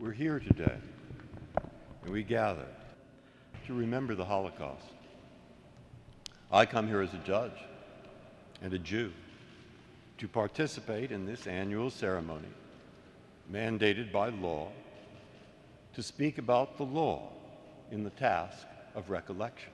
We're here today, and we gather to remember the Holocaust. I come here as a judge and a Jew to participate in this annual ceremony, mandated by law, to speak about the law in the task of recollection.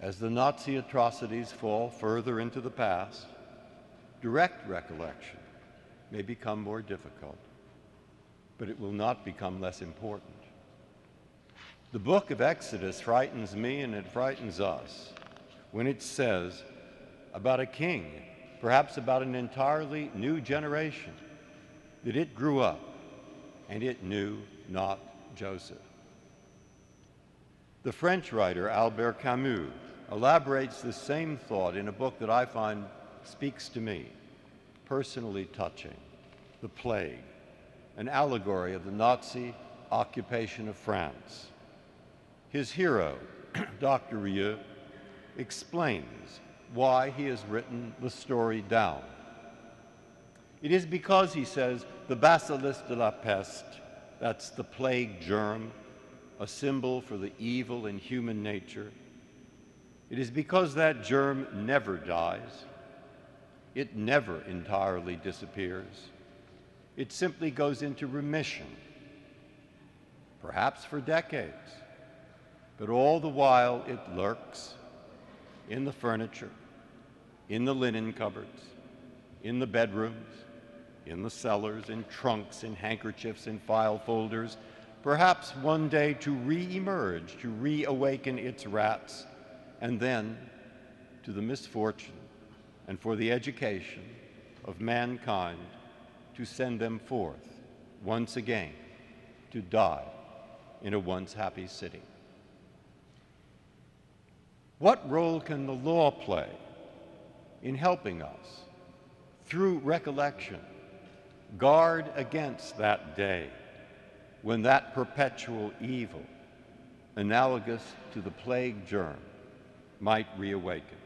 As the Nazi atrocities fall further into the past, direct recollection may become more difficult, but it will not become less important. The book of Exodus frightens me and it frightens us when it says about a king, perhaps about an entirely new generation, that it grew up and it knew not Joseph. The French writer Albert Camus elaborates the same thought in a book that I find speaks to me, personally touching, The Plague, an allegory of the Nazi occupation of France. His hero, Dr. Rieu, explains why he has written the story down. It is because, he says, the bacillus de la peste, that's the plague germ, a symbol for the evil in human nature. It is because that germ never dies. It never entirely disappears. It simply goes into remission, perhaps for decades, but all the while it lurks in the furniture, in the linen cupboards, in the bedrooms, in the cellars, in trunks, in handkerchiefs, in file folders, perhaps one day to re-emerge, to reawaken its rats, and then to the misfortune and for the education of mankind to send them forth once again to die in a once happy city. What role can the law play in helping us, through recollection, guard against that day when that perpetual evil, analogous to the plague germ, might reawaken?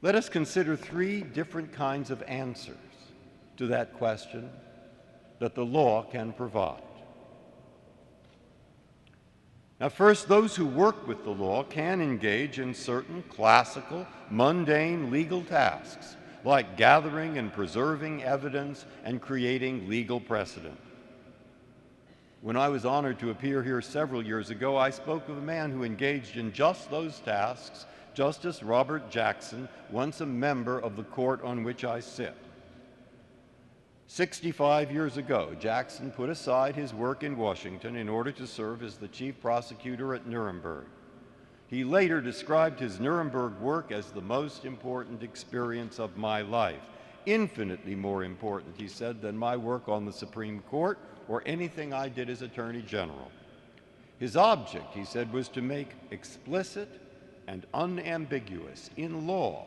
Let us consider three different kinds of answers to that question that the law can provide. Now, first, those who work with the law can engage in certain classical, mundane legal tasks, like gathering and preserving evidence and creating legal precedent. When I was honored to appear here several years ago, I spoke of a man who engaged in just those tasks, Justice Robert Jackson, once a member of the court on which I sit. 65 years ago, Jackson put aside his work in Washington in order to serve as the chief prosecutor at Nuremberg. He later described his Nuremberg work as the most important experience of my life, infinitely more important, he said, than my work on the Supreme Court or anything I did as Attorney General. His object, he said, was to make explicit and unambiguous in law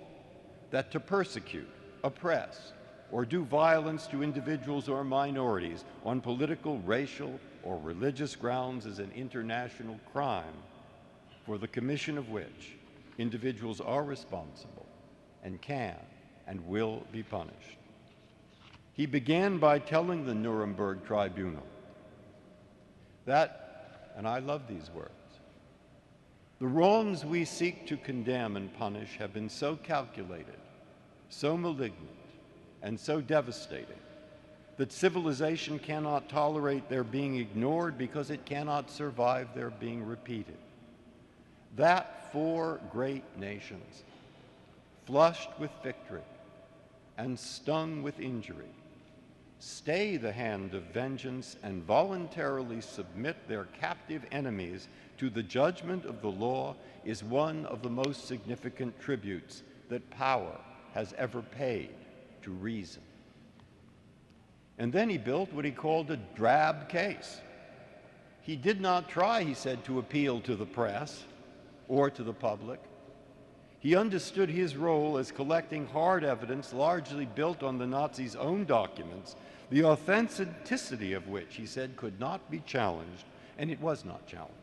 that to persecute, oppress, or do violence to individuals or minorities on political, racial, or religious grounds is an international crime for the commission of which individuals are responsible and can and will be punished. He began by telling the Nuremberg Tribunal that, and I love these words, the wrongs we seek to condemn and punish have been so calculated, so malignant, and so devastating that civilization cannot tolerate their being ignored because it cannot survive their being repeated. That four great nations, flushed with victory and stung with injury, stay the hand of vengeance and voluntarily submit their captive enemies to the judgment of the law is one of the most significant tributes that power has ever paid to reason. And then he built what he called a drab case. He did not try, he said, to appeal to the press or to the public. He understood his role as collecting hard evidence largely built on the Nazis' own documents, the authenticity of which, he said, could not be challenged, and it was not challenged.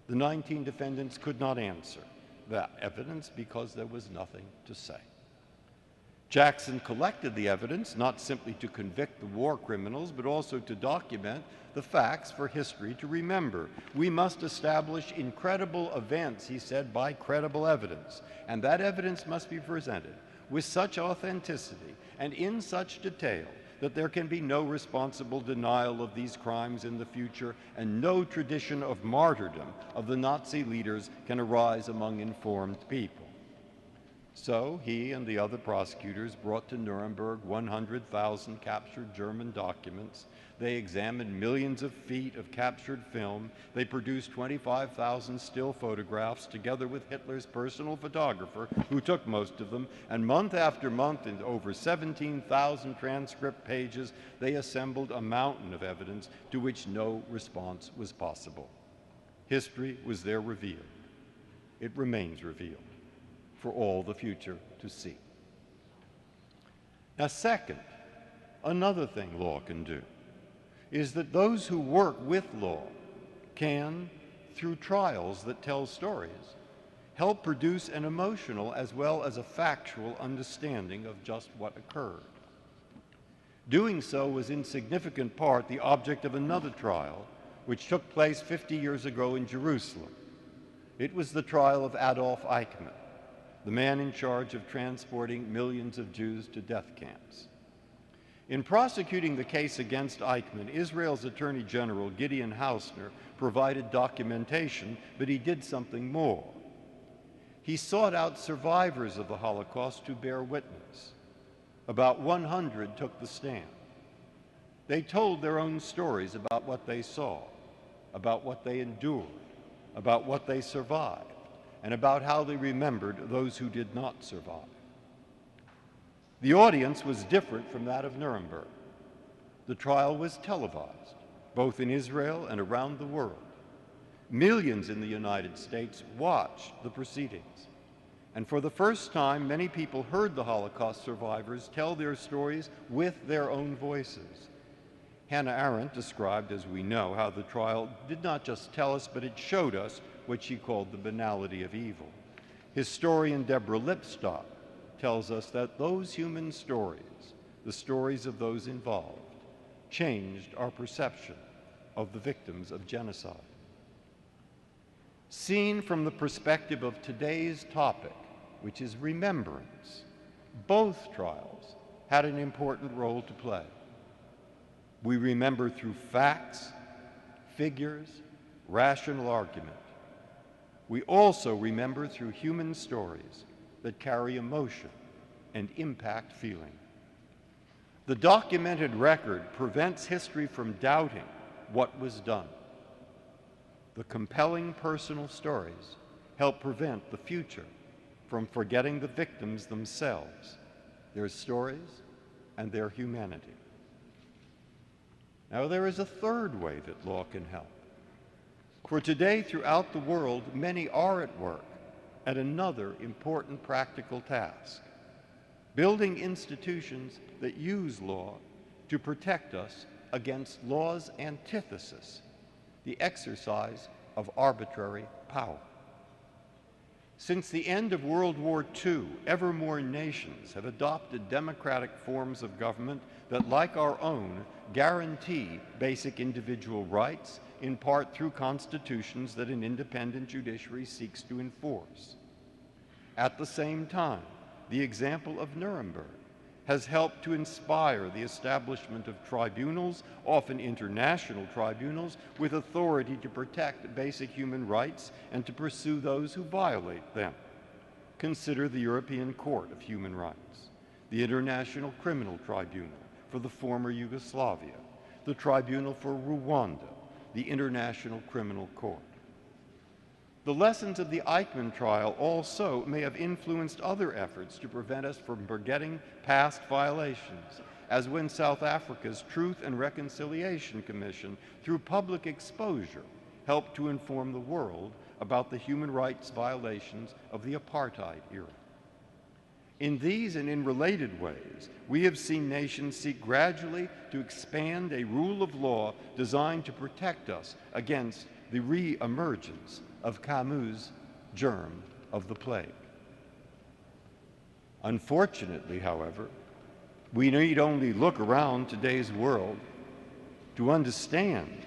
The 19 defendants could not answer that evidence because there was nothing to say. Jackson collected the evidence not simply to convict the war criminals, but also to document the facts for history to remember. We must establish incredible events, he said, by credible evidence, and that evidence must be presented with such authenticity and in such detail that there can be no responsible denial of these crimes in the future, and no tradition of martyrdom of the Nazi leaders can arise among informed people. So he and the other prosecutors brought to Nuremberg 100,000 captured German documents. They examined millions of feet of captured film. They produced 25,000 still photographs together with Hitler's personal photographer, who took most of them. And month after month, in over 17,000 transcript pages, they assembled a mountain of evidence to which no response was possible. History was there revealed. It remains revealed for all the future to see. Now, second, another thing law can do is that those who work with law can, through trials that tell stories, help produce an emotional as well as a factual understanding of just what occurred. Doing so was in significant part the object of another trial which took place 50 years ago in Jerusalem. It was the trial of Adolf Eichmann, the man in charge of transporting millions of Jews to death camps. In prosecuting the case against Eichmann, Israel's Attorney General, Gideon Hausner, provided documentation, but he did something more. He sought out survivors of the Holocaust to bear witness. About 100 took the stand. They told their own stories about what they saw, about what they endured, about what they survived, and about how they remembered those who did not survive. The audience was different from that of Nuremberg. The trial was televised, both in Israel and around the world. Millions in the United States watched the proceedings. And for the first time, many people heard the Holocaust survivors tell their stories with their own voices. Hannah Arendt described, as we know, how the trial did not just tell us, but it showed us what she called the banality of evil. Historian Deborah Lipstadt tells us that those human stories, the stories of those involved, changed our perception of the victims of genocide. Seen from the perspective of today's topic, which is remembrance, both trials had an important role to play. We remember through facts, figures, rational argument. We also remember through human stories that carry emotion and impact feeling. The documented record prevents history from doubting what was done. The compelling personal stories help prevent the future from forgetting the victims themselves, their stories, and their humanity. Now, there is a third way that law can help. For today, throughout the world, many are at work at another important practical task: building institutions that use law to protect us against law's antithesis, the exercise of arbitrary power. Since the end of World War II, ever more nations have adopted democratic forms of government that, like our own, guarantee basic individual rights, in part through constitutions that an independent judiciary seeks to enforce. At the same time, the example of Nuremberg has helped to inspire the establishment of tribunals, often international tribunals, with authority to protect basic human rights and to pursue those who violate them. Consider the European Court of Human Rights, the International Criminal Tribunal for the former Yugoslavia, the Tribunal for Rwanda, the International Criminal Court. The lessons of the Eichmann trial also may have influenced other efforts to prevent us from forgetting past violations, as when South Africa's Truth and Reconciliation Commission, through public exposure, helped to inform the world about the human rights violations of the apartheid era. In these and in related ways, we have seen nations seek gradually to expand a rule of law designed to protect us against the re-emergence of Camus' germ of the plague. Unfortunately, however, we need only look around today's world to understand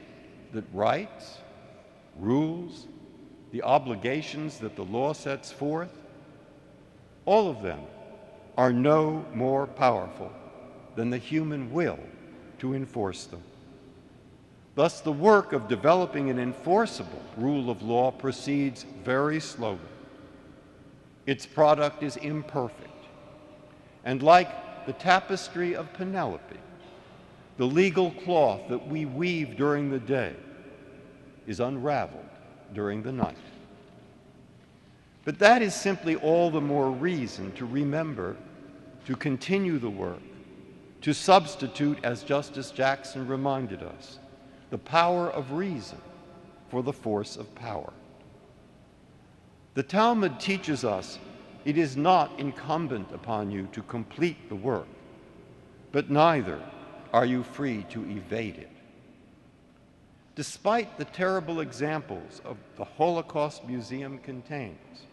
that rights, rules, the obligations that the law sets forth, all of them are no more powerful than the human will to enforce them. Thus, the work of developing an enforceable rule of law proceeds very slowly. Its product is imperfect, and like the tapestry of Penelope, the legal cloth that we weave during the day is unraveled during the night. But that is simply all the more reason to remember, to continue the work, to substitute, as Justice Jackson reminded us, the power of reason for the force of power. The Talmud teaches us it is not incumbent upon you to complete the work, but neither are you free to evade it. Despite the terrible examples of the Holocaust Museum contains,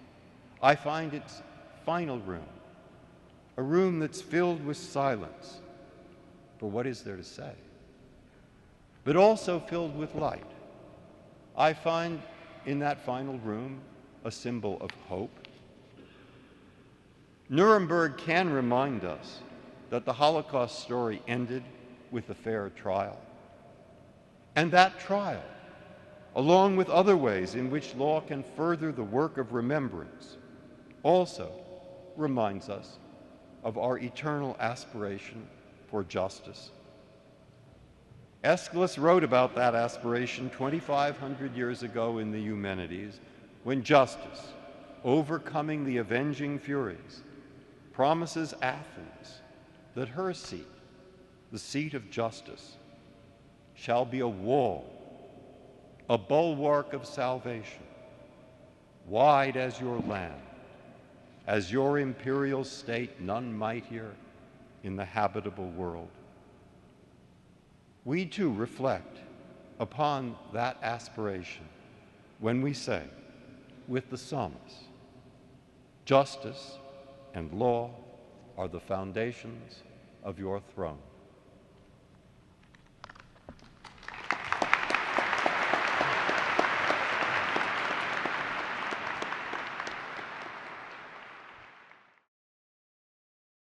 I find its final room, a room that's filled with silence, for what is there to say? But also filled with light. I find in that final room a symbol of hope. Nuremberg can remind us that the Holocaust story ended with a fair trial. And that trial, along with other ways in which law can further the work of remembrance, also reminds us of our eternal aspiration for justice. Aeschylus wrote about that aspiration 2,500 years ago in the Eumenides, when justice, overcoming the avenging furies, promises Athens that her seat, the seat of justice, shall be a wall, a bulwark of salvation, wide as your land, as your imperial state, none mightier in the habitable world. We too reflect upon that aspiration when we say, with the psalmist, justice and law are the foundations of your throne.